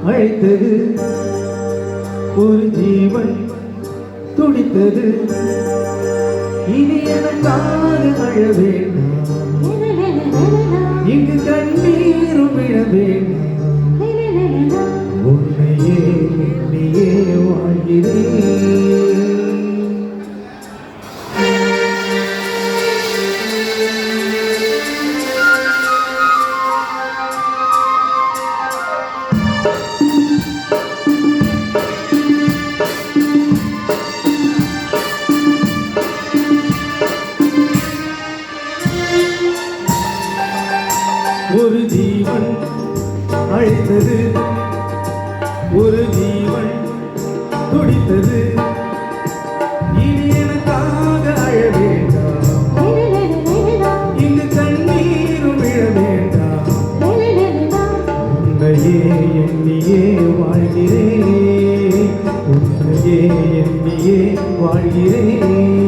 அழைத்தது ஒரு ஜீவன் துடித்தது இனி எனக்காக அழ வேண்டாம் இங்கு கண்ணீரும் விழ வேண்டாம் உன்னையே எண்ணியே வாழ்கிறேன் ஒரு ஜீவன் அழைத்தது ஒரு ஜீவன் துடித்தது இனி எனக்காக அழ வேண்டாம் இங்கு கண்ணீரும் விழ வேண்டாம் உன்னையே எண்ணியே வாழ்கிறேன் உன்னையே எண்ணியே வாழ்கிறேன்